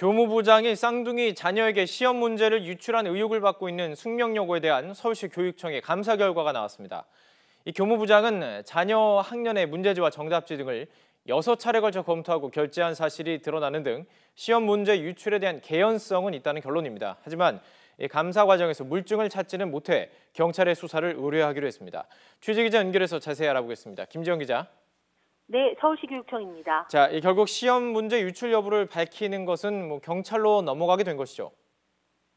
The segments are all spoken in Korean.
교무부장이 쌍둥이 자녀에게 시험 문제를 유출한 의혹을 받고 있는 숙명여고에 대한 서울시 교육청의 감사 결과가 나왔습니다. 이 교무부장은 자녀 학년의 문제지와 정답지 등을 6차례 걸쳐 검토하고 결재한 사실이 드러나는 등 시험 문제 유출에 대한 개연성은 있다는 결론입니다. 하지만 이 감사 과정에서 물증을 찾지는 못해 경찰의 수사를 의뢰하기로 했습니다. 취재기자 연결해서 자세히 알아보겠습니다. 김지영 기자. 네, 서울시 교육청입니다. 자, 결국 시험 문제 유출 여부를 밝히는 것은 경찰로 넘어가게 된 것이죠.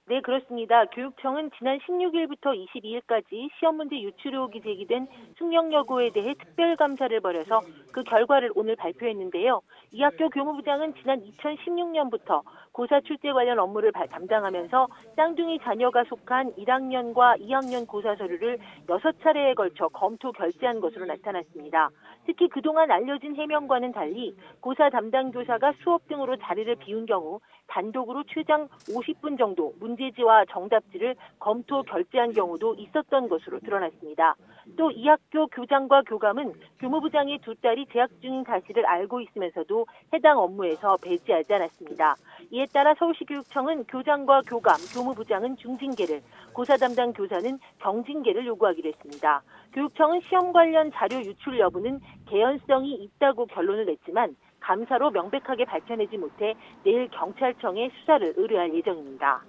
네, 그렇습니다. 교육청은 지난 16일부터 22일까지 시험 문제 유출 의혹이 제기된 숙명여고에 대해 특별감사를 벌여서 그 결과를 오늘 발표했는데요. 이 학교 교무부장은 지난 2016년부터 고사 출제 관련 업무를 담당하면서 쌍둥이 자녀가 속한 1학년과 2학년 고사 서류를 6차례에 걸쳐 검토 결재한 것으로 나타났습니다. 특히 그동안 알려진 해명과는 달리 고사 담당 교사가 수업 등으로 자리를 비운 경우 단독으로 최장 50분 정도 문제지와 정답지를 검토 결재한 경우도 있었던 것으로 드러났습니다. 또 이 학교 교장과 교감은 교무부장의 두 딸이 재학 중인 사실을 알고 있으면서도 해당 업무에서 배제하지 않았습니다. 이에 따라 서울시 교육청은 교장과 교감, 교무부장은 중징계를, 고사 담당 교사는 경징계를 요구하기로 했습니다. 교육청은 시험 관련 자료 유출 여부는 개연성이 있다고 결론을 냈지만 감사로 명백하게 밝혀내지 못해 내일 경찰청에 수사를 의뢰할 예정입니다.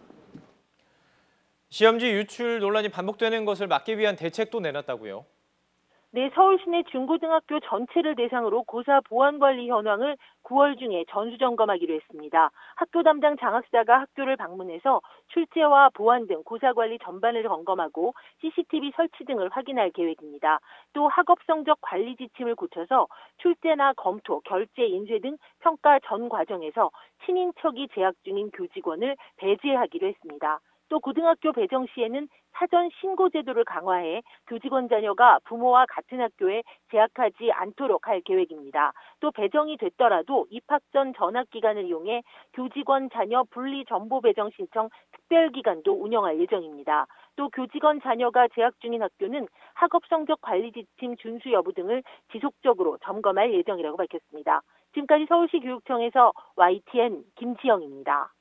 시험지 유출 논란이 반복되는 것을 막기 위한 대책도 내놨다고요? 네, 서울 시내 중고등학교 전체를 대상으로 고사 보안 관리 현황을 9월 중에 전수점검하기로 했습니다. 학교 담당 장학사가 학교를 방문해서 출제와 보안 등 고사 관리 전반을 점검하고 CCTV 설치 등을 확인할 계획입니다. 또 학업 성적 관리 지침을 고쳐서 출제나 검토, 결재, 인쇄 등 평가 전 과정에서 친인척이 재학 중인 교직원을 배제하기로 했습니다. 또 고등학교 배정 시에는 사전 신고 제도를 강화해 교직원 자녀가 부모와 같은 학교에 재학하지 않도록 할 계획입니다. 또 배정이 됐더라도 입학 전 전학 기간을 이용해 교직원 자녀 분리 정보 배정 신청 특별 기간도 운영할 예정입니다. 또 교직원 자녀가 재학 중인 학교는 학업 성적 관리 지침 준수 여부 등을 지속적으로 점검할 예정이라고 밝혔습니다. 지금까지 서울시 교육청에서 YTN 김지영입니다.